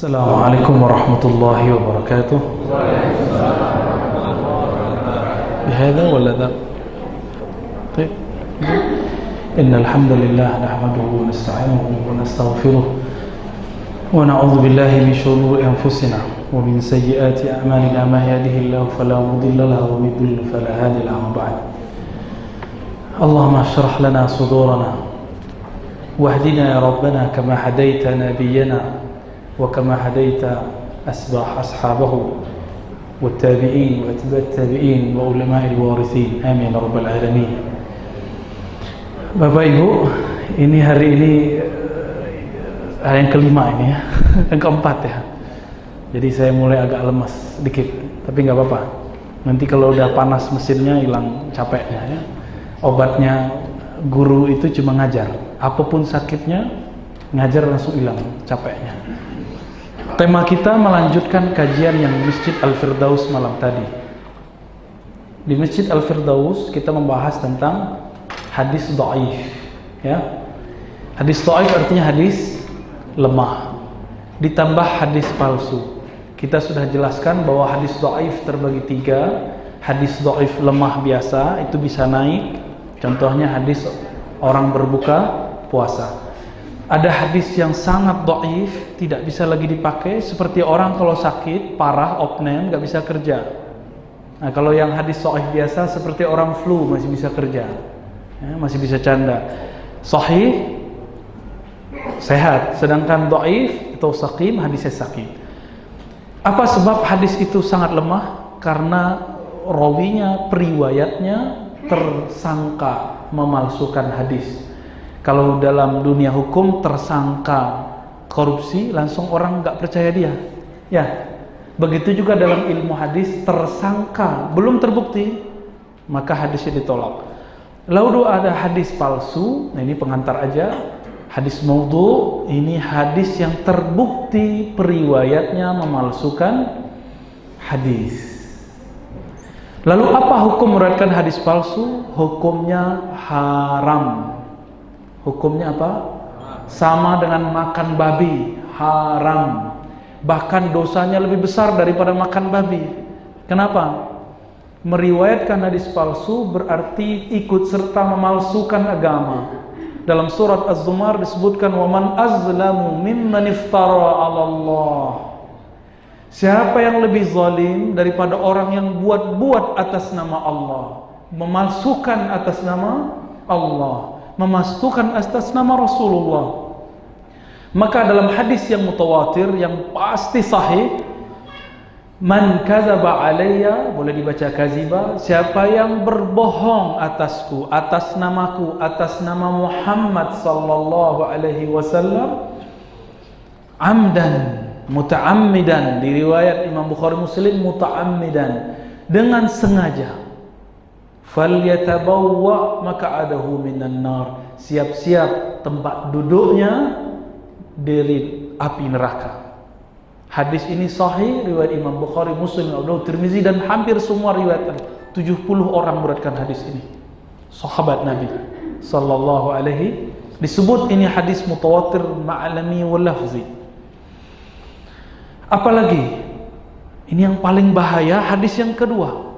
Assalamualaikum warahmatullahi wabarakatuh. بهذا ولا ذا؟ طيب. إن الحمد لله نحمده ونستعينه ونستغفره ونعوذ بالله من شرور أنفسنا ومن سيئات أعمالنا ما يهده الله فلا مضل له ومن يضلل فلا هادي له بعد. اللهم اشرح لنا صدورنا واهدنا يا ربنا كما هديت نبينا وكما هديت أصحابه والتابعين وأتباع التابعين وعلماء الوارثين آمين رب العالمين. Bapak Ibu, ini hari ini hari yang kelima ini ya, yang keempat ya. Jadi saya mulai agak lemas sedikit, tapi nggak apa-apa. Nanti kalau udah panas mesinnya hilang capeknya ya. Obatnya guru itu cuma ngajar, apapun sakitnya ngajar langsung hilang capeknya. Tema kita melanjutkan kajian yang Masjid Al-Firdaus malam tadi. Di Masjid Al-Firdaus kita membahas tentang hadis dhaif ya. Hadis dhaif artinya hadis lemah ditambah hadis palsu. Kita sudah jelaskan bahwa hadis dhaif terbagi tiga. Hadis dhaif lemah biasa itu bisa naik. Contohnya hadis orang berbuka puasa. Ada hadis yang sangat dhaif, tidak bisa lagi dipakai, seperti orang kalau sakit parah opname nggak bisa kerja. Nah, kalau yang hadis dhaif biasa seperti orang flu masih bisa kerja, ya, masih bisa canda. Sahih sehat, sedangkan dhaif atau saqim hadisnya sakit. Apa sebab hadis itu sangat lemah? Karena rawinya, periwayatnya tersangka memalsukan hadis. Kalau dalam dunia hukum tersangka korupsi langsung orang nggak percaya dia ya. Begitu juga dalam ilmu hadis, tersangka belum terbukti maka hadisnya ditolak. Lalu ada hadis palsu, nah ini pengantar aja. Hadis maudhu, ini hadis yang terbukti periwayatnya memalsukan hadis. Lalu apa hukum meriwayatkan hadis palsu? Hukumnya haram. Hukumnya apa? Sama dengan makan babi, haram. Bahkan dosanya lebih besar daripada makan babi. Kenapa? Meriwayatkan hadis palsu berarti ikut serta memalsukan agama. Dalam surat Az-Zumar disebutkan waman azlamu mimman iftara 'ala Allah. Siapa yang lebih zalim daripada orang yang buat-buat atas nama Allah, memalsukan atas nama Allah, memasukkan atas nama Rasulullah. Maka dalam hadis yang mutawatir yang pasti sahih, man kadzaba alayya, boleh dibaca kaziba, siapa yang berbohong atasku, atas namaku, atas nama Muhammad sallallahu alaihi wasallam, amdan, muta'ammidan, di riwayat Imam Bukhari Muslim muta'ammidan, dengan sengaja, falyatabawwa maq'adahu minan nar, siap-siap tempat duduknya dari api neraka. Hadis ini sahih riwayat Imam Bukhari, Muslim, Abu Dawud, Tirmizi dan hampir semua riwayat. 70 orang meriwayatkan hadis ini. Sahabat Nabi sallallahu alaihi, disebut ini hadis mutawatir ma'lami wal lafzi. Apalagi ini yang paling bahaya, hadis yang kedua.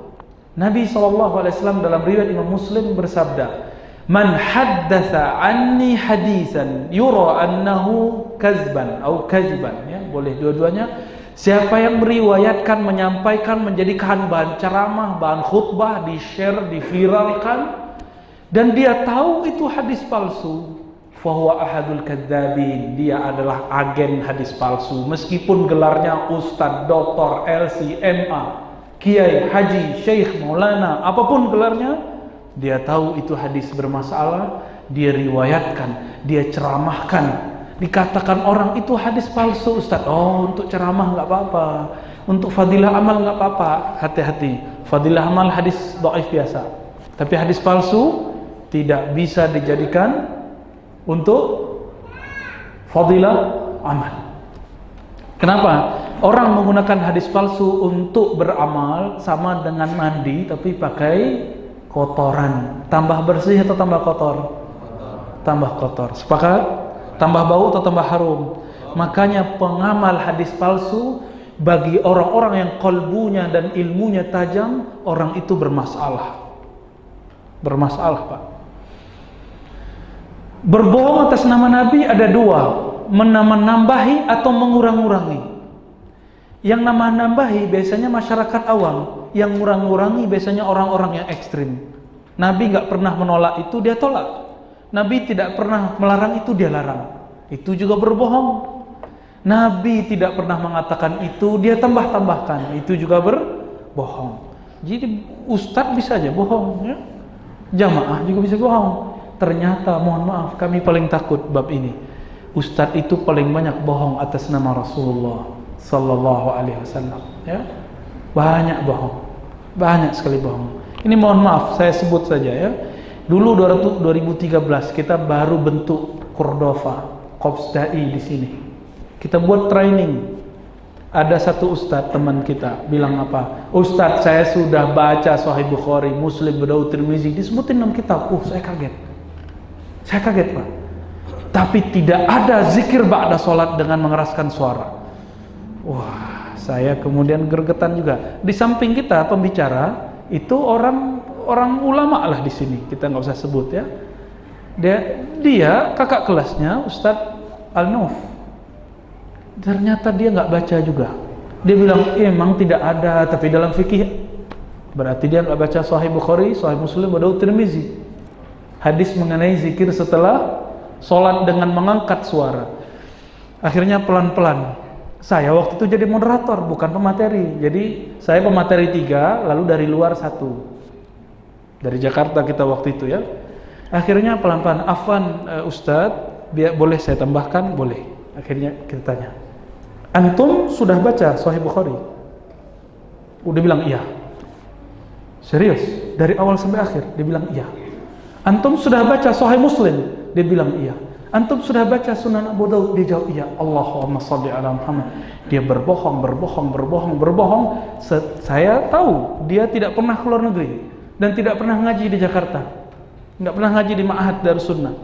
Nabi SAW dalam riwayat Imam Muslim bersabda, man haddatha anni hadisan yura annahu kazban atau kaziban, ya, boleh dua-duanya. Siapa yang meriwayatkan, menyampaikan, menjadikan bahan ceramah, bahan khutbah, di-share, diviralkan, dan dia tahu itu hadis palsu, fahuwa ahadul kadzabin, dia adalah agen hadis palsu. Meskipun gelarnya ustadz, doktor, LC, MA, kiai, haji, syekh, maulana, apapun gelarnya, dia tahu itu hadis bermasalah, dia riwayatkan, dia ceramahkan. Dikatakan orang itu hadis palsu, Ustaz. Oh, untuk ceramah nggak apa-apa, untuk fadilah amal nggak apa-apa. Hati-hati, fadilah amal hadis dhaif biasa, tapi hadis palsu tidak bisa dijadikan untuk fadilah amal. Kenapa? Orang menggunakan hadis palsu untuk beramal sama dengan mandi tapi pakai kotoran. Tambah bersih atau tambah kotor? Tambah kotor. Sepakat? Tambah bau atau tambah harum? Makanya pengamal hadis palsu bagi orang-orang yang kalbunya dan ilmunya tajam, orang itu bermasalah. Bermasalah, Pak. Berbohong atas nama Nabi ada dua, menambah-nambahi atau mengurang-urangi. Yang nama nambahi biasanya masyarakat awam, yang ngurang-ngurangi biasanya orang-orang yang ekstrim. Nabi nggak pernah menolak itu, dia tolak. Nabi tidak pernah melarang itu, dia larang. Itu juga berbohong. Nabi tidak pernah mengatakan itu, dia tambah-tambahkan. Itu juga berbohong. Jadi ustadz bisa aja bohong, ya? Jamaah juga bisa bohong. Ternyata mohon maaf, kami paling takut bab ini. Ustadz itu paling banyak bohong atas nama Rasulullah Sallallahu Alaihi Wasallam, ya? Banyak bohong, banyak sekali bohong. Ini mohon maaf, saya sebut saja, ya. Dulu 2013 kita baru bentuk Cordova, Korps Dai di sini. Kita buat training. Ada satu ustadz teman kita bilang apa? Ustadz, saya sudah baca Sahih Bukhari, Muslim, Abu Daud, Tirmizi, disebutin 6 kitab. Saya kaget. Saya kaget, Pak. Tapi tidak ada zikir ba'da sholat dengan mengeraskan suara. Wah, saya kemudian gergetan juga. Di samping kita pembicara itu orang ulama lah di sini. Kita nggak usah sebut, ya. Dia kakak kelasnya Ustadz Al-Nuf. Ternyata dia nggak baca juga. Dia bilang emang tidak ada, tapi dalam fikih berarti dia nggak baca Sahih Bukhari, Sahih Muslim, Abu Daud, Tirmizi. Hadis mengenai zikir setelah sholat dengan mengangkat suara. Akhirnya pelan-pelan. Saya waktu itu jadi moderator, bukan pemateri. Jadi saya pemateri 3, lalu dari luar 1. Dari Jakarta kita waktu itu, ya. Akhirnya pelan-pelan, Afwan Ustadz, boleh saya tambahkan? Boleh. Akhirnya kita tanya, antum sudah baca Sahih Bukhari? Udah bilang iya. Serius? Dari awal sampai akhir? Dia bilang iya. Antum sudah baca Sahih Muslim? Dia bilang iya. Antum sudah baca Sunan Abu Daud? Dia jawab iya. Allahumma shalli ala Muhammad. Dia berbohong. Saya tahu dia tidak pernah keluar negeri dan tidak pernah ngaji di Jakarta, tidak pernah ngaji di Ma'had Darus Sunnah.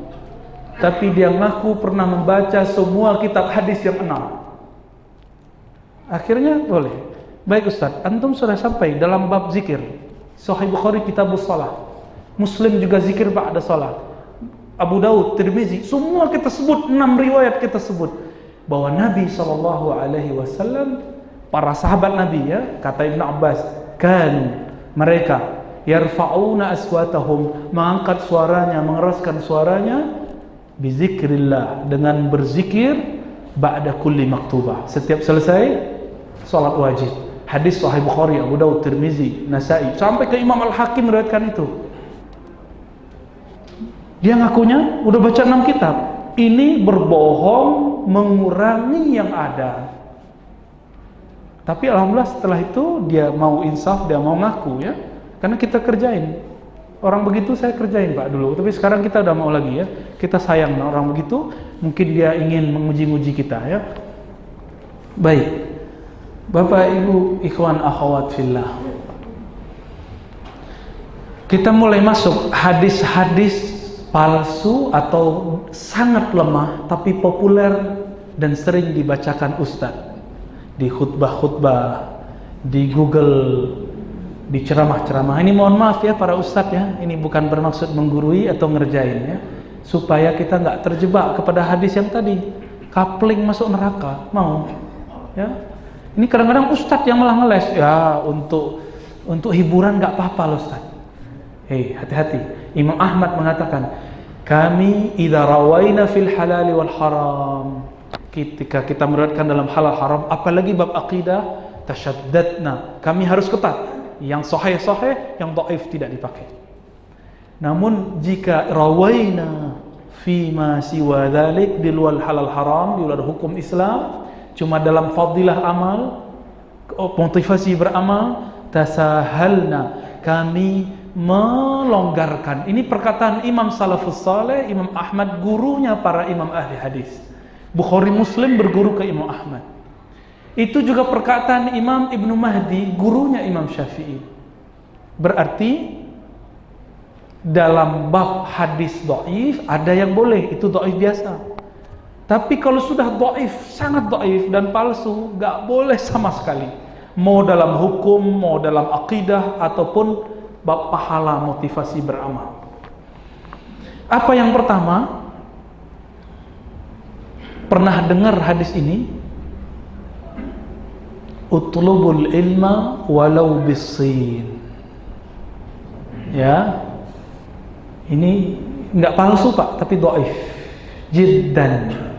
Tapi dia ngaku pernah membaca semua kitab hadis yang 6. Akhirnya boleh. Baik Ustaz, antum sudah sampai dalam bab zikir. Sahih Bukhari Kitabus Shalah, Muslim juga zikir ba'da salat, Abu Daud, Tirmizi, semua kita sebut, 6 riwayat kita sebut bahwa Nabi SAW, para sahabat Nabi, ya, kata Ibn Abbas, kan mereka yarfa'una aswatahum, mengangkat suaranya, mengeraskan suaranya, bizikrillah, dengan berzikir, ba'da kulli maktubah, setiap selesai salat wajib. Hadis Sahih Bukhari, Abu Daud, Tirmizi, Nasai, sampai ke Imam Al-Hakim meriwayatkan itu. Dia ngakunya udah baca 6 kitab. Ini berbohong, mengurangi yang ada. Tapi alhamdulillah setelah itu dia mau insaf, dia mau ngaku, ya. Karena kita kerjain. Orang begitu saya kerjain, Pak, dulu. Tapi sekarang kita udah mau lagi, ya. Kita sayang orang begitu, mungkin dia ingin menguji-uji kita, ya. Baik. Bapak, Ibu, ikhwan, akhwat fillah. Kita mulai masuk hadis-hadis palsu atau sangat lemah tapi populer dan sering dibacakan ustadz di khutbah-khutbah, di Google, di ceramah-ceramah. Ini mohon maaf ya para ustadz, ya, ini bukan bermaksud menggurui atau ngerjain, ya, supaya kita nggak terjebak kepada hadis yang tadi, kapling masuk neraka, mau, ya. Ini kadang-kadang ustadz yang malah ngeles, ya, untuk hiburan nggak apa-apa loh ustadz. Hati-hati. Imam Ahmad mengatakan, kami idza rawaina fil halal wal haram, ketika kita meriwayatkan dalam halal haram, apalagi bab akidah, tasyaddadna, kami harus ketat. Yang sahih, yang dhaif tidak dipakai. Namun jika rawaina fi ma siwa dzalik, di luar halal haram, di luar hukum Islam, cuma dalam fadilah amal, motivasi beramal, tasahalna, kami melonggarkan. Ini perkataan Imam Salafus Saleh, Imam Ahmad, gurunya para imam ahli hadis. Bukhari Muslim berguru ke Imam Ahmad. Itu juga perkataan Imam Ibnu Mahdi, gurunya Imam Syafi'i. Berarti dalam bab hadis dhaif ada yang boleh, itu dhaif biasa. Tapi kalau sudah dhaif, sangat dhaif dan palsu, nggak boleh sama sekali. Mau dalam hukum, mau dalam akidah, ataupun bab pahala motivasi beramal. Apa yang pertama? Pernah dengar hadis ini? Utlubul ilma walau bis-sin. Ya. Ini enggak palsu Pak, tapi dhaif. Jiddan.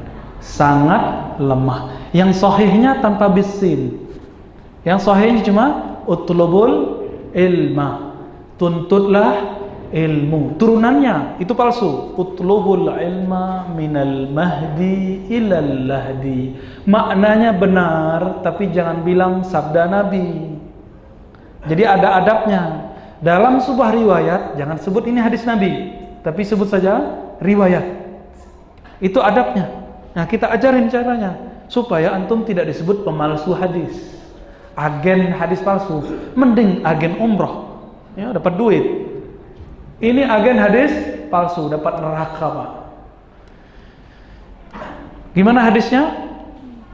Sangat lemah. Yang sahihnya tanpa bis-sin. Yang sahihnya cuma utlubul ilma. Tuntutlah ilmu. Turunannya itu palsu. Utlubul ilma minal mahdi ilal lahdi. Maknanya benar, tapi jangan bilang sabda Nabi. Jadi ada adabnya. Dalam sebuah riwayat jangan sebut ini hadis Nabi, tapi sebut saja riwayat. Itu adabnya. Nah, kita ajarin caranya supaya antum tidak disebut pemalsu hadis, agen hadis palsu. Mending agen umroh, ya dapat duit. Ini agen hadis palsu, dapat neraka Pak. Gimana hadisnya?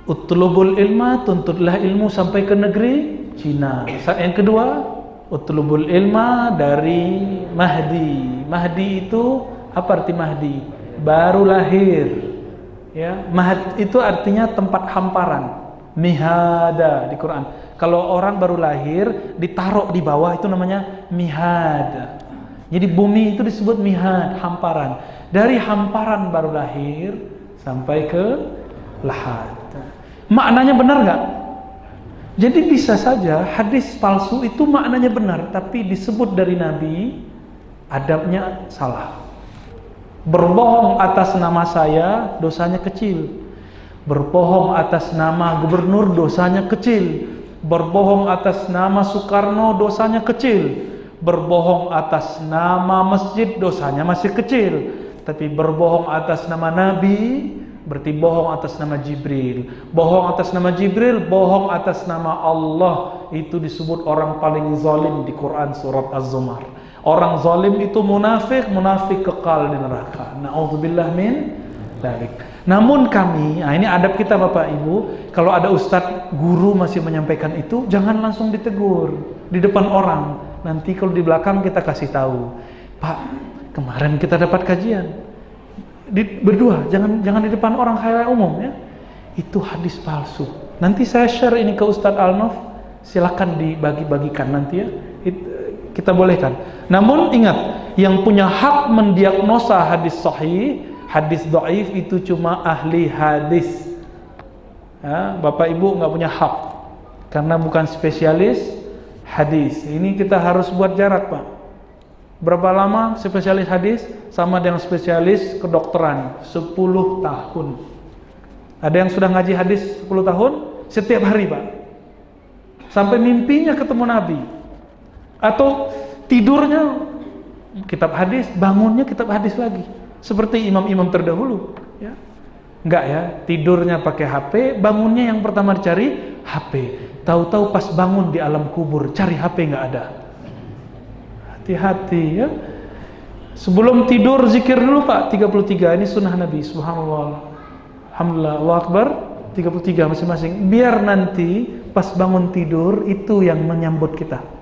Utlubul ilma, tuntutlah ilmu sampai ke negeri Cina. Yang kedua, utlubul ilma dari Mahdi. Mahdi itu apa arti Mahdi? Baru lahir. Ya, Mahd itu artinya tempat hamparan. Mihada di Quran. Kalau orang baru lahir ditaruh di bawah itu namanya mihad. Jadi bumi itu disebut mihad, hamparan. Dari hamparan baru lahir sampai ke lahad. Maknanya benar nggak? Jadi bisa saja hadis palsu itu maknanya benar, tapi disebut dari Nabi, adabnya salah. Berbohong atas nama saya, dosanya kecil. Berbohong atas nama gubernur, dosanya kecil. Berbohong atas nama Soekarno, dosanya kecil. Berbohong atas nama masjid, dosanya masih kecil. Tapi berbohong atas nama Nabi, berarti bohong atas nama Jibril. Bohong atas nama Jibril, bohong atas nama Allah. Itu disebut orang paling zalim di Quran surat Az-Zumar. Orang zalim itu munafik, munafik kekal di neraka. Na'udzubillah min dzalik. Namun kami, ini adab kita Bapak Ibu, kalau ada ustadz guru masih menyampaikan itu, jangan langsung ditegur di depan orang. Nanti kalau di belakang kita kasih tahu, Pak, kemarin kita dapat kajian. Berdua, jangan di depan orang khalayak umum ya. Itu hadis palsu. Nanti saya share ini ke Ustadz Alnof, silakan dibagi-bagikan nanti ya. Kita bolehkan. Namun ingat, yang punya hak mendiagnosa hadis sahih, hadis dhaif itu cuma ahli hadis. Ya, Bapak Ibu nggak punya hak karena bukan spesialis hadis. Ini kita harus buat jarak Pak. Berapa lama spesialis hadis sama dengan spesialis kedokteran? 10 tahun. Ada yang sudah ngaji hadis 10 tahun setiap hari Pak. Sampai mimpinya ketemu Nabi. Atau tidurnya kitab hadis, bangunnya kitab hadis lagi. Seperti imam-imam terdahulu, ya. Enggak ya, tidurnya pakai HP, bangunnya yang pertama dicari HP. Tahu-tahu pas bangun di alam kubur, cari HP enggak ada. Hati-hati ya. Sebelum tidur zikir dulu Pak, 33. Ini sunnah Nabi, subhanallah. Alhamdulillah, Allahu Akbar, 33 masing-masing. Biar nanti pas bangun tidur itu yang menyambut kita.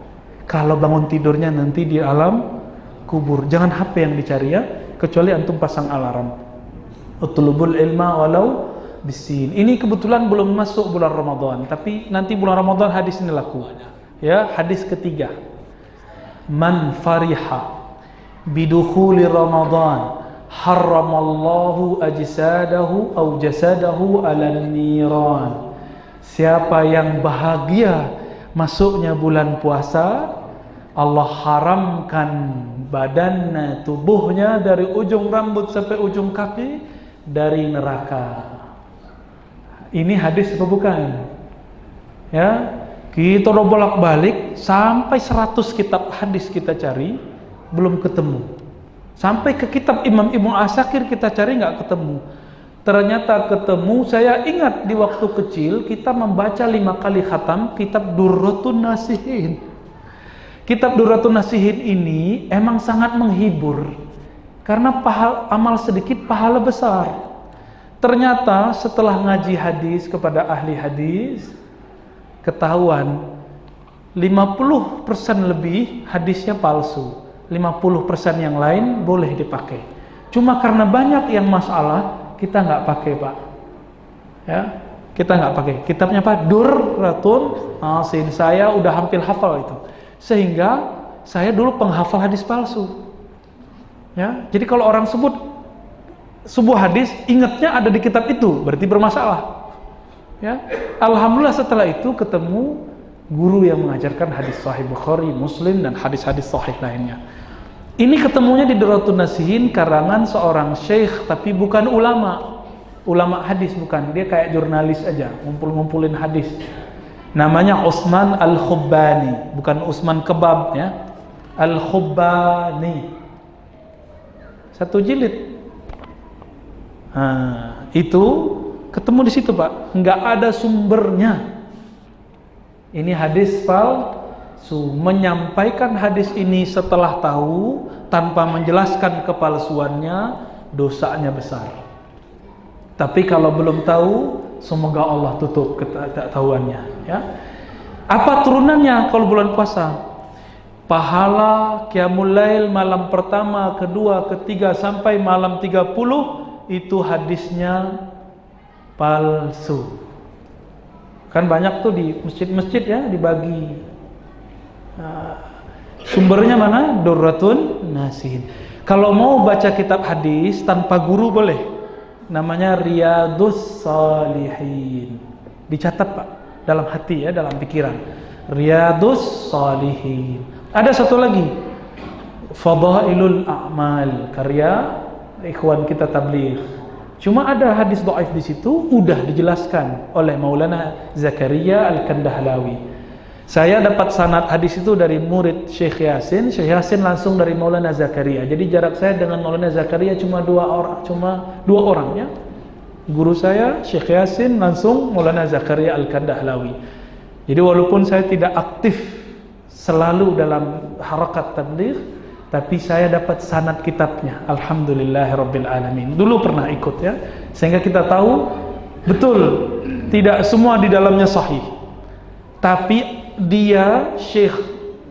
Kalau bangun tidurnya nanti di alam kubur, jangan HP yang dicari ya, kecuali antum pasang alarm. Utlubul ilma walau bisin. Ini kebetulan belum masuk bulan Ramadan, tapi nanti bulan Ramadan hadis ini laku. Ya, hadis ketiga. Man fariha bidukhuli Ramadan harramallahu ajsadahu aw jasadahu 'alan niran. Siapa yang bahagia masuknya bulan puasa, Allah haramkan badannya, tubuhnya dari ujung rambut sampai ujung kaki dari neraka. Ini hadis apa bukan? Ya, kita udah bolak-balik sampai 100 kitab hadis kita cari, belum ketemu. Sampai ke kitab Imam Ibnu Asakir kita cari nggak ketemu. Ternyata ketemu. Saya ingat di waktu kecil kita membaca 5 kali khatam kitab Durratun Nasihin. Kitab Durratun Nasihin ini emang sangat menghibur karena amal sedikit pahala besar. Ternyata setelah ngaji hadis kepada ahli hadis, ketahuan 50% lebih hadisnya palsu, 50% yang lain boleh dipakai. Cuma karena banyak yang masalah, kita nggak pakai, Pak. Ya, kita nggak pakai. Kitabnya apa? Durratun Nasin. Saya udah hampir hafal itu, sehingga saya dulu penghafal hadis palsu. Ya, jadi kalau orang sebut sebuah hadis, ingatnya ada di kitab itu, berarti bermasalah. Ya, alhamdulillah setelah itu ketemu guru yang mengajarkan hadis Sahih Bukhari, Muslim, dan hadis-hadis Sahih lainnya. Ini ketemunya di Durratun Nasihin karangan seorang syekh, tapi bukan ulama hadis, bukan. Dia kayak jurnalis aja, ngumpul-ngumpulin hadis. Namanya Utsman Al-Khubbani, bukan Utsman Kebab ya. Al-Khubbani. 1 jilid. Nah, itu ketemu di situ, Pak. Nggak ada sumbernya. Ini hadis palsu. Menyampaikan hadis ini setelah tahu tanpa menjelaskan kepalsuannya, dosanya besar. Tapi kalau belum tahu, semoga Allah tutup ketahuannya. Ya. Apa turunannya kalau bulan puasa? Pahala Qiyamul Lail malam pertama, kedua, ketiga sampai malam 30 itu hadisnya palsu. Kan banyak tuh di masjid-masjid ya dibagi. Sumbernya mana? Durratun Nasihin. Kalau mau baca kitab hadis tanpa guru boleh. Namanya Riyadhus Shalihin. Dicatat, Pak, dalam hati ya, dalam pikiran. Riyadhus Shalihin. Ada satu lagi, Fadailul A'mal, karya ikhwan kita tabligh. Cuma ada hadis dhaif di situ, udah dijelaskan oleh Maulana Zakaria Al-Kandahlawi. Saya dapat sanad hadis itu dari murid Syekh Yasin langsung dari Maulana Zakaria. Jadi jarak saya dengan Maulana Zakaria cuma dua orang ya. Guru saya Syekh Yasin langsung Maulana Zakaria Al-Kandahlawi. Jadi walaupun saya tidak aktif selalu dalam harakat tabligh, tapi saya dapat sanad kitabnya. Alhamdulillahirabbil alamin. Dulu pernah ikut ya, sehingga kita tahu betul tidak semua di dalamnya sahih. Tapi dia Syekh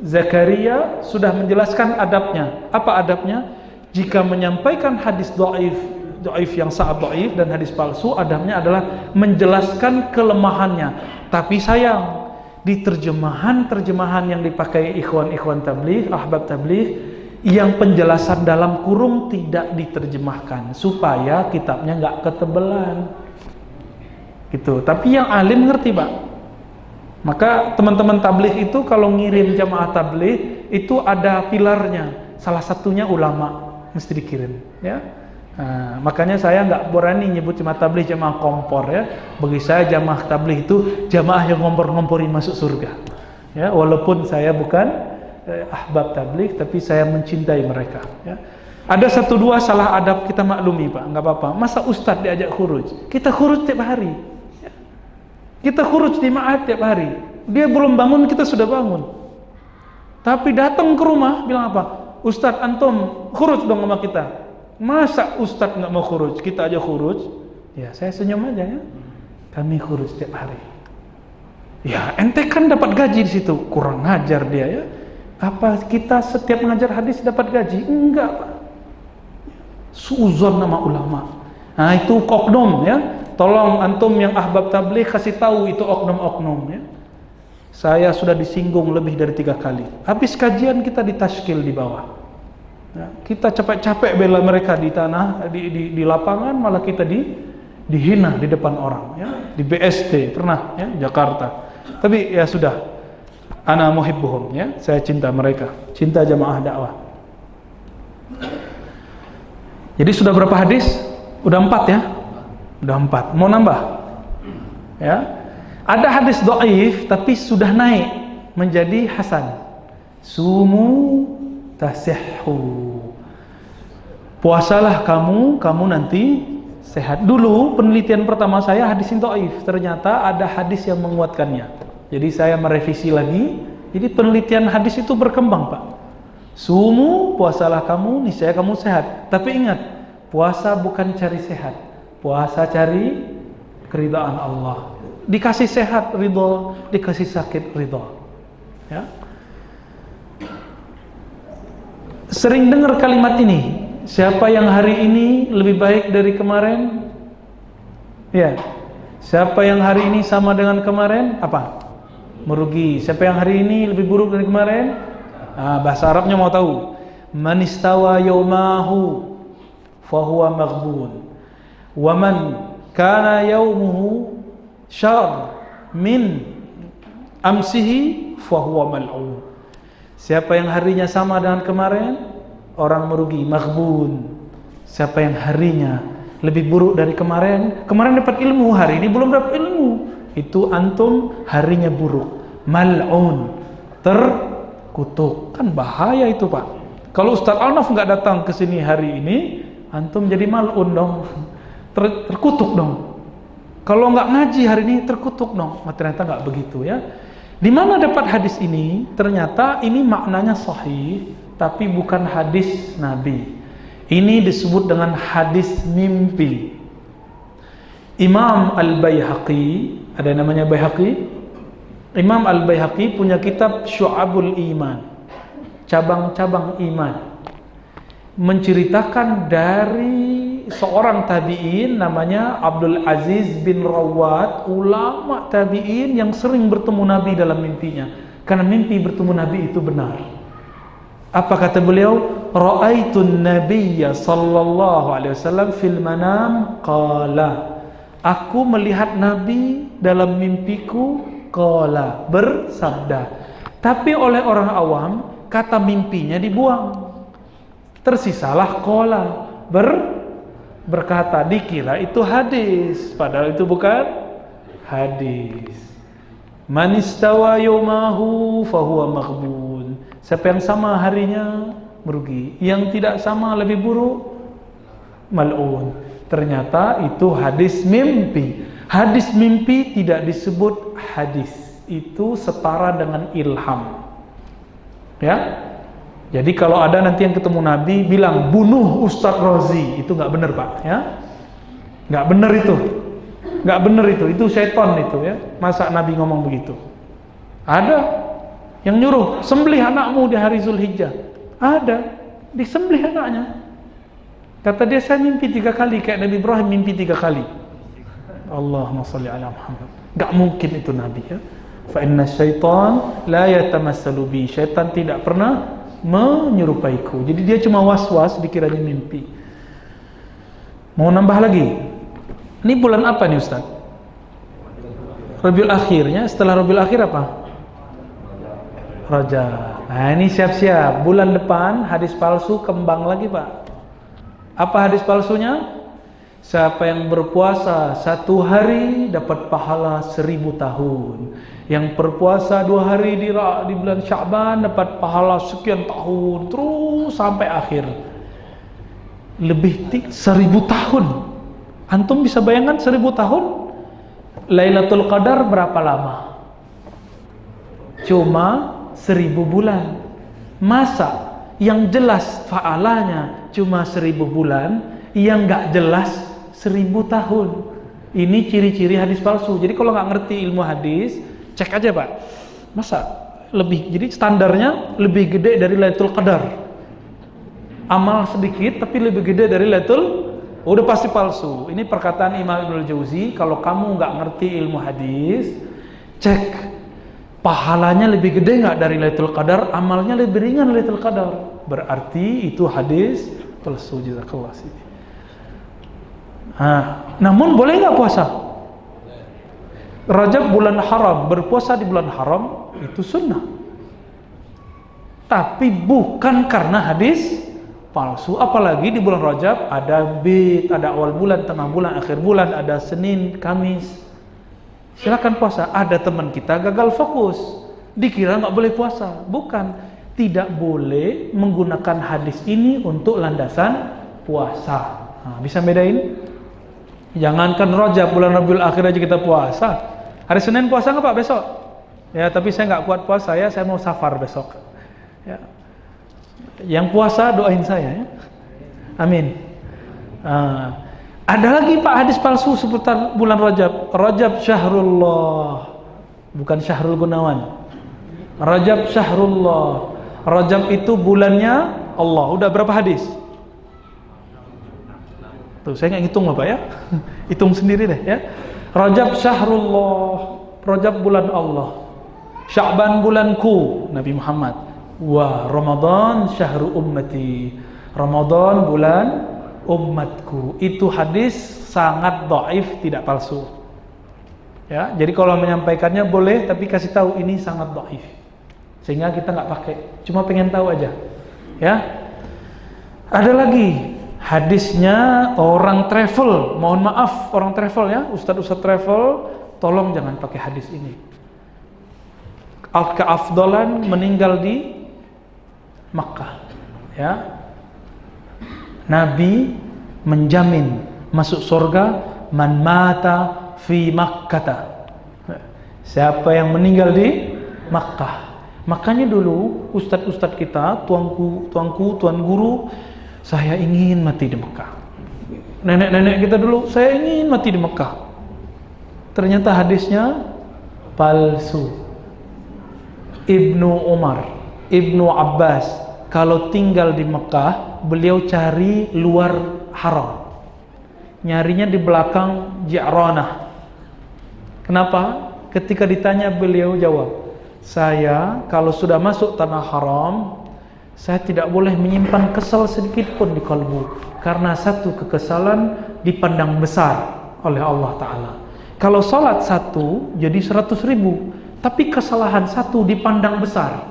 Zakaria sudah menjelaskan adabnya. Apa adabnya? Jika menyampaikan hadis dhaif yang sangat dhaif dan hadis palsu, adabnya adalah menjelaskan kelemahannya. Tapi sayang, di terjemahan yang dipakai ikhwan-ikhwan tabligh, ahbab tabligh, yang penjelasan dalam kurung tidak diterjemahkan supaya kitabnya nggak ketebelan gitu. Tapi yang alim ngerti, Pak. Maka teman-teman tabligh itu kalau ngirim jamaah tabligh itu ada pilarnya, salah satunya ulama mesti dikirim ya. Nah, makanya saya nggak berani nyebut jamaah tabligh jamaah kompor ya. Bagi saya jamaah tabligh itu jamaah yang ngompor-ngomporin masuk surga ya, walaupun saya bukan ahbab tabligh, tapi saya mencintai mereka ya. Ada 1-2 salah adab kita maklumi, Pak, nggak apa-apa. Masa ustadz diajak khuruj? Kita khuruj tiap hari ya. Kita khuruj di ma'ad tiap hari. Dia belum bangun, kita sudah bangun. Tapi datang ke rumah bilang apa? Ustadz, antum khuruj dong sama kita. Masa ustadz nggak mau khuruj, kita aja khuruj? Ya saya senyum aja ya. Kami khuruj setiap hari. Ya ente kan dapat gaji di situ. Kurang ngajar dia ya. Apa kita setiap mengajar hadis dapat gaji? Enggak, Pak. Suuzon nama ulama. Nah itu oknum ya. Tolong antum yang ahbab tabligh kasih tahu itu oknum-oknum ya. Saya sudah disinggung lebih dari 3 kali. Habis kajian kita ditashkil di bawah. Ya, kita capek-capek bela mereka di tanah, di lapangan, malah kita dihina di depan orang ya. Di BSD pernah ya, Jakarta. Tapi ya sudah, ana muhibbuhum ya, saya cinta mereka, cinta jamaah dakwah. Jadi sudah berapa hadis? Udah 4 ya? Udah 4. Mau nambah? Ya. Ada hadis dhaif tapi sudah naik menjadi hasan. Sumu tasihhu. Puasalah kamu nanti sehat. Dulu penelitian pertama saya hadis yang dhaif, ternyata ada hadis yang menguatkannya. Jadi saya merevisi lagi. Jadi penelitian hadis itu berkembang, Pak. Sumu, puasalah kamu, niscaya kamu sehat. Tapi ingat, puasa bukan cari sehat. Puasa cari keridhaan Allah. Dikasih sehat ridho, dikasih sakit ridho. Ya. Sering dengar kalimat ini, siapa yang hari ini lebih baik dari kemarin? Ya. Siapa yang hari ini sama dengan kemarin? Apa? Merugi. Siapa yang hari ini lebih buruk dari kemarin? Bahasa Arabnya mau tahu. Man istawa yawmahu fahuwa maghbun. Wa man kana yawmuhu syar min amsihi fahuwa mal'un. Siapa yang harinya sama dengan kemarin, orang merugi, maghbun. Siapa yang harinya lebih buruk dari kemarin dapat ilmu, hari ini belum dapat ilmu, itu antum harinya buruk, mal'un, terkutuk. Kan bahaya itu Pak. Kalau Ustaz Arnaf nggak datang ke sini hari ini, antum jadi mal'un dong, terkutuk dong. Kalau nggak ngaji hari ini, terkutuk dong. Ternyata nggak begitu ya. Di mana dapat hadis ini? Ternyata ini maknanya sahih, tapi bukan hadis Nabi. Ini disebut dengan hadis mimpi. Imam Al-Baihaqi, ada yang namanya Baihaqi? Imam Al-Baihaqi punya kitab Syu'abul Iman, cabang-cabang iman, menceritakan dari seorang tabi'in namanya Abdul Aziz bin Rawat, ulama tabi'in yang sering bertemu Nabi dalam mimpinya, karena mimpi bertemu Nabi itu benar. Apa kata beliau? Ra'aitun nabiyya sallallahu alaihi wasallam fil manam qala. Aku melihat Nabi dalam mimpiku, qala, bersabda. Tapi oleh orang awam kata mimpinya dibuang. Tersisalah qala, berkata, dikira itu hadis, padahal itu bukan hadis. Man istawa yawmahu fahuwa maghbun. Siapa yang sama harinya merugi, yang tidak sama lebih buruk mal'un. Ternyata itu hadis mimpi. Hadis mimpi tidak disebut hadis, itu setara dengan ilham. Ya. Jadi kalau ada nanti yang ketemu Nabi bilang bunuh Ustadz Rozi, itu nggak benar Pak, ya, nggak benar itu, nggak benar itu setan itu ya. Masa Nabi ngomong begitu? Ada yang nyuruh sembelih anakmu di hari Zulhijjah, ada disembelih anaknya. Kata dia, saya mimpi 3 kali kayak Nabi Ibrahim mimpi 3 kali. Allahumma sholli ala Muhammad. Nggak mungkin itu Nabi ya. Fa inna syaitan la yatamassalu bi. Syaitan tidak pernah menyerupaiku. Jadi dia cuma was-was dikiranya mimpi. Mau nambah lagi? Ini bulan apa nih Ustaz? Rabiul Akhirnya. Setelah Rabiul Akhir apa? Rajab. Nah ini siap-siap. Bulan depan hadis palsu kembang lagi Pak. Apa hadis palsunya? Siapa yang berpuasa 1 hari dapat pahala 1000 tahun. Yang berpuasa 2 hari di bulan Sya'ban dapat pahala sekian tahun, terus sampai akhir. Lebih 1000 tahun. Antum bisa bayangkan 1000 tahun? Lailatul Qadar berapa lama? Cuma 1000 bulan. Masa yang jelas fa'alanya cuma 1000 bulan, yang nggak jelas 1000 tahun. Ini ciri-ciri hadis palsu. Jadi kalau nggak ngerti ilmu hadis, cek aja Pak. Masa lebih, jadi standarnya lebih gede dari Lailatul Qadar. Amal sedikit tapi lebih gede dari Lailatul, udah pasti palsu. Ini perkataan Imam Ibnul Jauzi. Kalau kamu nggak ngerti ilmu hadis, cek pahalanya lebih gede nggak dari Lailatul Qadar, amalnya lebih ringan Lailatul Qadar. Berarti itu hadis palsu. Jazakallah sih. Namun boleh nggak puasa? Rajab bulan haram, berpuasa di bulan haram itu sunnah. Tapi bukan karena hadis palsu. Apalagi di bulan Rajab ada bid, ada awal bulan, tengah bulan, akhir bulan, ada Senin, Kamis. Silakan puasa. Ada teman kita gagal fokus, dikira nggak boleh puasa. Bukan, tidak boleh menggunakan hadis ini untuk landasan puasa. Bisa bedain? Jangankan Rajab, bulan Rabiul Akhir aja kita puasa. Hari Senin puasa nggak Pak besok? Ya, tapi saya nggak kuat puasa ya, saya mau safar besok. Ya. Yang puasa doain saya ya. Amin. Ada lagi Pak hadis palsu seputar bulan Rajab. Rajab syahrullah, bukan Syahrul Gunawan. Rajab syahrullah. Rajab itu bulannya Allah. Udah berapa hadis? Tuh, saya nggak hitung Pak ya. Hitung sendiri deh ya. Rajab syahrullah. Rajab bulan Allah. Sya'ban bulanku, Nabi Muhammad. Wa Ramadan syahru ummati. Ramadan bulan umatku. Itu hadis sangat dhaif, tidak palsu. Ya, jadi kalau menyampaikannya boleh, tapi kasih tahu ini sangat dhaif. Sehingga kita nggak pakai, cuma pengen tahu aja. Ya. Ada lagi hadisnya orang travel. Mohon maaf orang travel ya, ustadz travel, tolong jangan pakai hadis ini. Keafdalan meninggal di Makkah. Ya. Nabi menjamin masuk surga man mata fi Makkah. Siapa yang meninggal di Makkah. Makanya dulu ustadz kita, tuan guru, saya ingin mati di Mekah. Nenek-nenek kita dulu, saya ingin mati di Mekah. Ternyata hadisnya palsu. Ibnu Umar, Ibnu Abbas, kalau tinggal di Mekah, beliau cari luar haram. Nyarinya di belakang Ji'ranah. Kenapa? Ketika ditanya beliau jawab, saya kalau sudah masuk tanah haram, saya tidak boleh menyimpan kesal sedikit pun di kalbu, karena satu kekesalan dipandang besar oleh Allah Ta'ala. Kalau salat satu jadi 100.000, tapi kesalahan satu dipandang besar.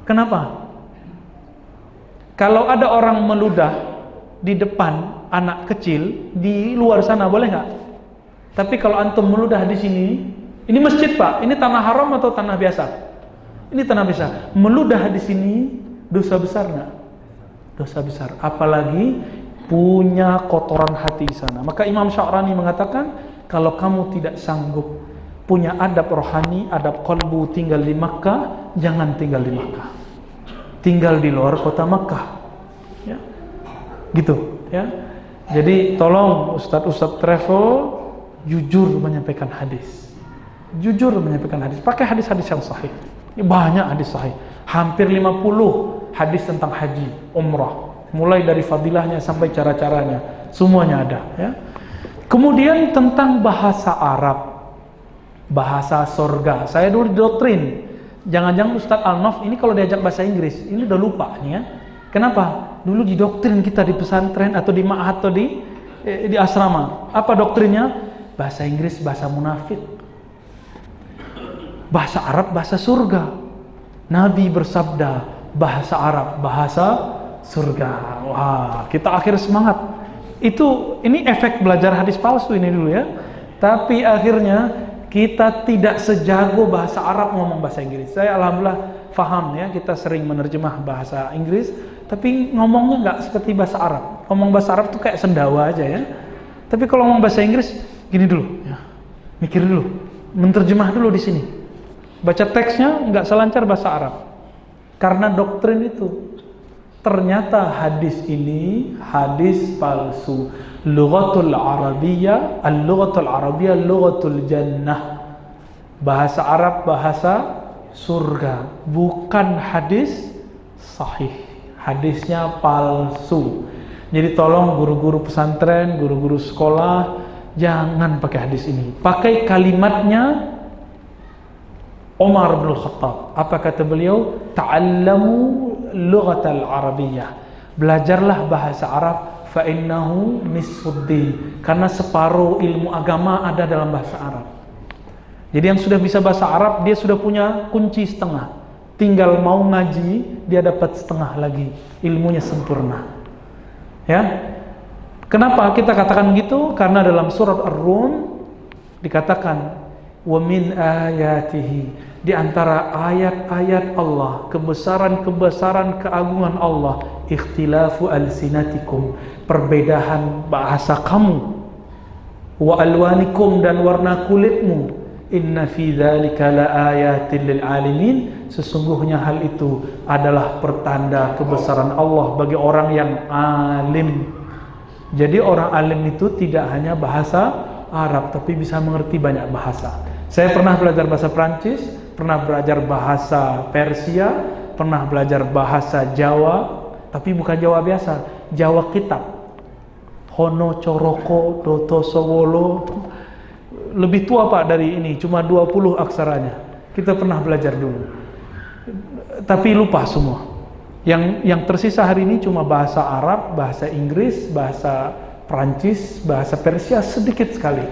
Kenapa? Kalau ada orang meludah di depan anak kecil di luar sana boleh nggak? Tapi kalau antum meludah di sini, ini masjid Pak, ini tanah haram atau tanah biasa? Ini tanah biasa. Meludah di sini dosa besar nggak? Dosa besar. Apalagi punya kotoran hati di sana. Maka Imam Sya'rani mengatakan, kalau kamu tidak sanggup punya adab rohani, adab qalbu tinggal di Makkah, jangan tinggal di Makkah. Tinggal di luar kota Makkah. Ya. Gitu, ya. Jadi tolong ustadz travel jujur menyampaikan hadis. Jujur menyampaikan hadis. Pakai hadis-hadis yang sahih. Ini banyak hadis sahih. Hampir 50 hadis tentang haji, umrah. Mulai dari fadilahnya sampai cara-caranya, semuanya ada, ya. Kemudian tentang bahasa Arab, bahasa surga. Saya dulu didoktrin, jangan-jangan Ustadz Al-Naf ini kalau diajak bahasa Inggris, ini udah lupa nih ya. Kenapa? Dulu didoktrin kita di pesantren atau di ma'had atau di asrama. Apa doktrinnya? Bahasa Inggris bahasa munafik. Bahasa Arab bahasa surga. Nabi bersabda, bahasa Arab bahasa surga. Wah, kita akhir semangat. Ini efek belajar hadis palsu ini dulu ya. Tapi akhirnya kita tidak sejago bahasa Arab ngomong bahasa Inggris. Saya alhamdulillah faham ya, kita sering menerjemah bahasa Inggris, tapi ngomongnya nggak seperti bahasa Arab. Ngomong bahasa Arab tuh kayak sendawa aja ya. Tapi kalau ngomong bahasa Inggris gini dulu, ya. Mikir dulu, menerjemah dulu di sini. Baca teksnya nggak selancar bahasa Arab. Karena doktrin itu. Ternyata hadis ini hadis palsu. Lughatul Arabiyyah, al-lughatul Arabiyyah lughatul jannah. Bahasa Arab bahasa surga, bukan hadis sahih. Hadisnya palsu. Jadi tolong guru-guru pesantren, guru-guru sekolah jangan pakai hadis ini. Pakai kalimatnya Umar bin Khattab. Apa kata beliau? Ta'allamu lughatal arabiyyah. Belajarlah bahasa Arab, fa innahu nisfuddin. Karena separuh ilmu agama ada dalam bahasa Arab. Jadi yang sudah bisa bahasa Arab, dia sudah punya kunci setengah. Tinggal mau ngaji, dia dapat setengah lagi. Ilmunya sempurna. Ya. Kenapa kita katakan gitu? Karena dalam surat Ar-Rum dikatakan wa min ayatihi, di antara ayat-ayat Allah, kebesaran-kebesaran keagungan Allah, ikhtilafu alsinatikum, perbedaan bahasa kamu, wa alwanikum, dan warna kulitmu, inna fi dzalika laayatin lil alimin, sesungguhnya hal itu adalah pertanda kebesaran Allah bagi orang yang alim. Jadi orang alim itu tidak hanya bahasa Arab, tapi bisa mengerti banyak bahasa. Saya pernah belajar bahasa Prancis, pernah belajar bahasa Persia, pernah belajar bahasa Jawa, tapi bukan Jawa biasa, Jawa kitab. Hono Coroko Doto Sowolo, lebih tua Pak dari ini, cuma 20 aksaranya. Kita pernah belajar dulu, tapi lupa semua. Yang tersisa hari ini cuma bahasa Arab, bahasa Inggris, bahasa Prancis, bahasa Persia sedikit sekali.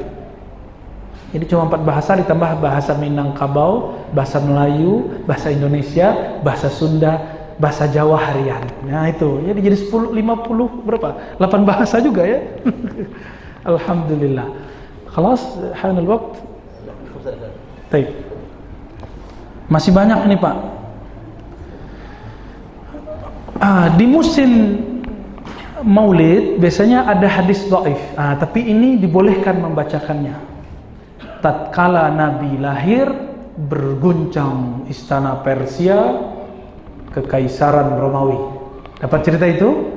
Jadi cuma 4 bahasa ditambah bahasa Minangkabau, bahasa Melayu, bahasa Indonesia, bahasa Sunda, bahasa Jawa harian. Nah itu, jadi 10, 50 berapa? 8 bahasa juga ya. Alhamdulillah. Khalas, hanal waqt. Baik. Masih banyak ini Pak. Di musim Maulid biasanya ada hadis dhaif. Tapi ini dibolehkan membacakannya. Tatkala Nabi lahir, berguncang istana Persia, kekaisaran Romawi. Dapat cerita itu?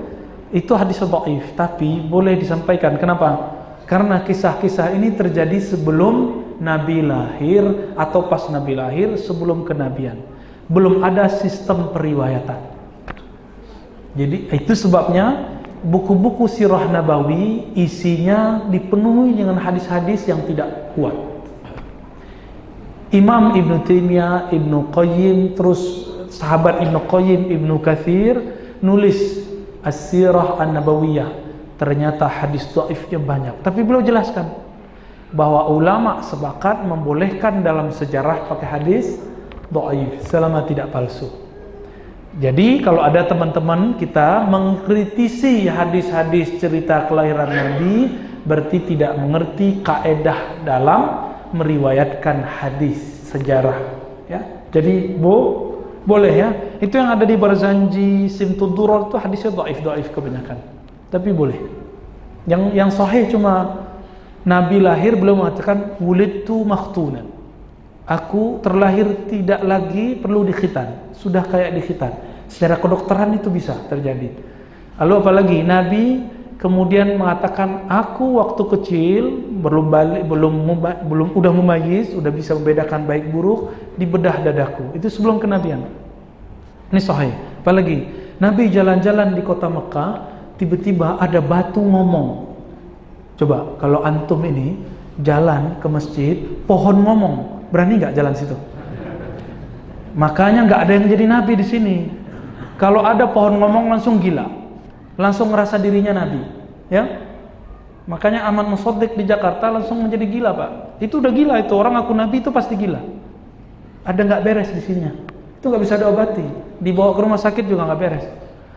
Itu hadis dhaif, tapi boleh disampaikan. Kenapa? Karena kisah-kisah ini terjadi sebelum Nabi lahir atau pas Nabi lahir, sebelum kenabian. Belum ada sistem periwayatan. Jadi itu sebabnya buku-buku sirah Nabawi isinya dipenuhi dengan hadis-hadis yang tidak kuat. Imam Ibn Taimiyah, Ibn Qayyim, terus sahabat Ibn Qayyim, Ibn Katsir nulis As-Sirah An-Nabawiyah. Ternyata hadis dhaifnya banyak. Tapi beliau jelaskan bahwa ulama sepakat membolehkan dalam sejarah pakai hadis dhaif selama tidak palsu. Jadi kalau ada teman-teman kita mengkritisi hadis-hadis cerita kelahiran Nabi, berarti tidak mengerti kaedah dalam meriwayatkan hadis sejarah. Ya, jadi boleh ya. Itu yang ada di Barzanji, Simtud Durar itu hadisnya dhaif kebanyakan. Tapi boleh. Yang sahih cuma Nabi lahir belum mengatakan wulidtu makhtunan. Aku terlahir tidak lagi perlu dikhitan, sudah kayak dikhitan. Secara kedokteran itu bisa terjadi. Lalu apalagi Nabi kemudian mengatakan aku waktu kecil belum udah mumayyiz, udah bisa membedakan baik buruk di bedah dadaku. Itu sebelum kenabian. Ini sahih. Apalagi Nabi jalan-jalan di kota Mekah, tiba-tiba ada batu ngomong. Coba kalau antum ini jalan ke masjid, pohon ngomong, berani nggak jalan situ? Makanya nggak ada yang jadi nabi di sini. Kalau ada pohon ngomong langsung gila, langsung ngerasa dirinya nabi, ya. Makanya Ahmad Musaddiq di Jakarta langsung menjadi gila Pak. Itu udah gila itu, orang aku nabi itu pasti gila. Ada nggak beres di sini? Itu nggak bisa diobati. Dibawa ke rumah sakit juga nggak beres.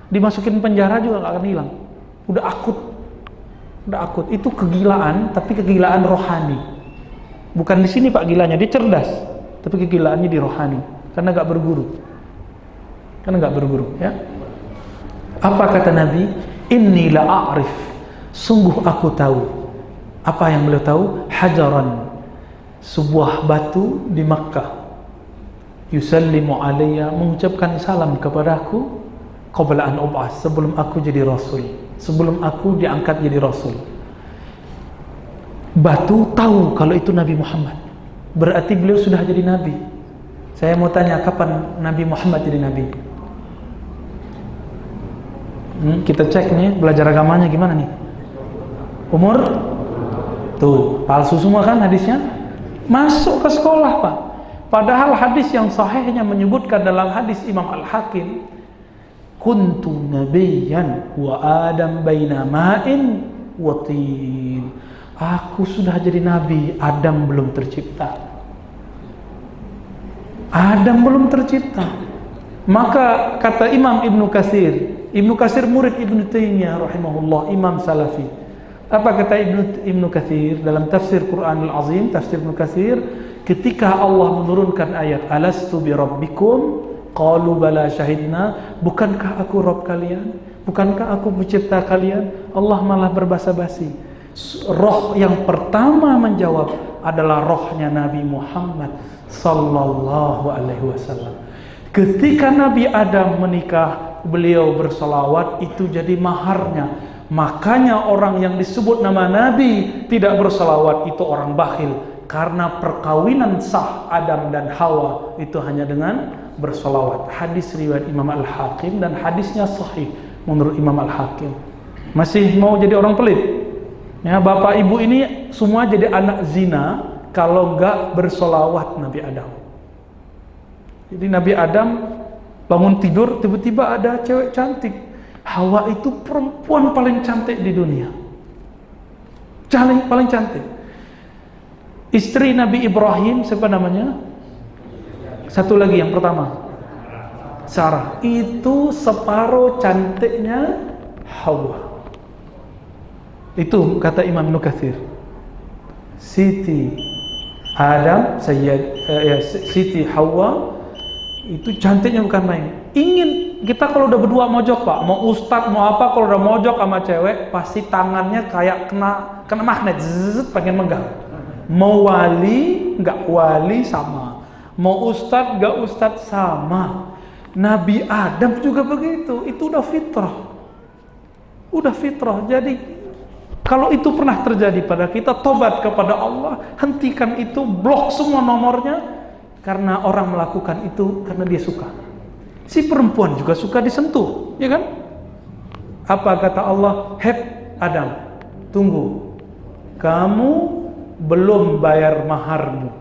Dimasukin penjara juga nggak akan hilang. Udah akut. Itu kegilaan, tapi kegilaan rohani. Bukan di sini Pak gilanya, dia cerdas, tapi kegilaannya di rohani, karena nggak berguru. Ya. Apa kata Nabi? Inni la a'rif. Sungguh aku tahu. Apa yang beliau tahu? Hajaran, sebuah batu di Makkah. Yusallimu alayya, mengucapkan salam kepadaku qabla an ub'ats, sebelum aku jadi rasul, sebelum aku diangkat jadi rasul. Batu tahu kalau itu Nabi Muhammad, berarti beliau sudah jadi nabi. Saya mau tanya, kapan Nabi Muhammad jadi nabi? Kita cek nih, belajar agamanya gimana nih? Umur? Tuh, palsu semua kan hadisnya? Masuk ke sekolah Pak. Padahal hadis yang sahihnya menyebutkan dalam hadis Imam Al-Hakim, kuntu nabiyyan wa Adam baina ma'in wa tin. Aku sudah jadi nabi, Adam belum tercipta. Maka kata Imam Ibn Katsir murid Ibn Taimiyah rahimahullah, Imam Salafi. Apa kata Ibn Katsir dalam tafsir Quranul Azim, tafsir Ibn Katsir, ketika Allah menurunkan ayat alastu bi rabbikum qalu bala syahidna, bukankah aku Rabb kalian? Bukankah aku pencipta kalian? Allah malah berbasa-basi. Roh yang pertama menjawab adalah rohnya Nabi Muhammad sallallahu alaihi wasallam. Ketika Nabi Adam menikah, beliau bersolawat, itu jadi maharnya. Makanya orang yang disebut nama Nabi tidak berselawat itu orang bakhil, karena perkawinan sah Adam dan Hawa itu hanya dengan berselawat. Hadis riwayat Imam Al-Hakim dan hadisnya sahih menurut Imam Al-Hakim. Masih mau jadi orang pelit? Ya, bapak ibu ini semua jadi anak zina kalau enggak bersolawat Nabi Adam. Jadi Nabi Adam bangun tidur, tiba-tiba ada cewek cantik. Hawa itu perempuan paling cantik di dunia, paling cantik. Istri Nabi Ibrahim, siapa namanya? Satu lagi yang pertama, Sarah. Itu separuh cantiknya Hawa. Itu kata Imam Ibnu Katsir. Siti Adam, Siti Hawa itu cantiknya bukan main. Ingin kita kalau udah berdua mojok Pak, mau ustadz mau apa, kalau udah mojok sama cewek pasti tangannya kayak kena magnet, pengen megang. Mau wali nggak wali sama, mau ustadz nggak ustadz sama. Nabi Adam juga begitu, itu udah fitrah. Jadi kalau itu pernah terjadi pada kita, tobat kepada Allah, hentikan itu, blok semua nomornya. Karena orang melakukan itu karena dia suka. Si perempuan juga suka disentuh, ya kan? Apa kata Allah? Adam, tunggu. Kamu belum bayar maharmu.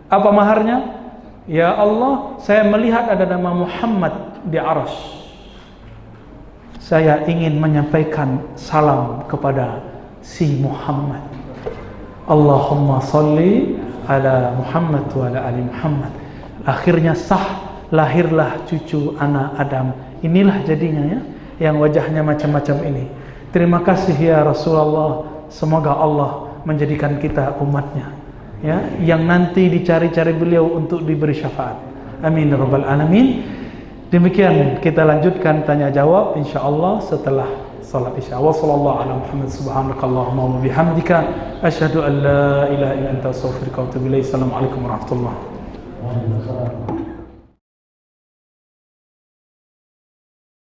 Apa maharnya? Ya Allah, saya melihat ada nama Muhammad di Arsy. Saya ingin menyampaikan salam kepada si Muhammad. Allahumma salli ala Muhammad wa ala ali Muhammad. Akhirnya sah, lahirlah cucu anak Adam. Inilah jadinya ya, yang wajahnya macam-macam ini. Terima kasih ya Rasulullah. Semoga Allah menjadikan kita umatnya, ya, yang nanti dicari-cari beliau untuk diberi syafaat. Amin ya rabbal alamin. Demikian kita lanjutkan tanya jawab insyaallah setelah salat isya. Wa sallallahu ala Muhammad subhanakallahumma wa bihamdika asyhadu an la ilaha illa anta astaghfiruka wa atubu ilaik. Assalamualaikum warahmatullahi wabarakatuh.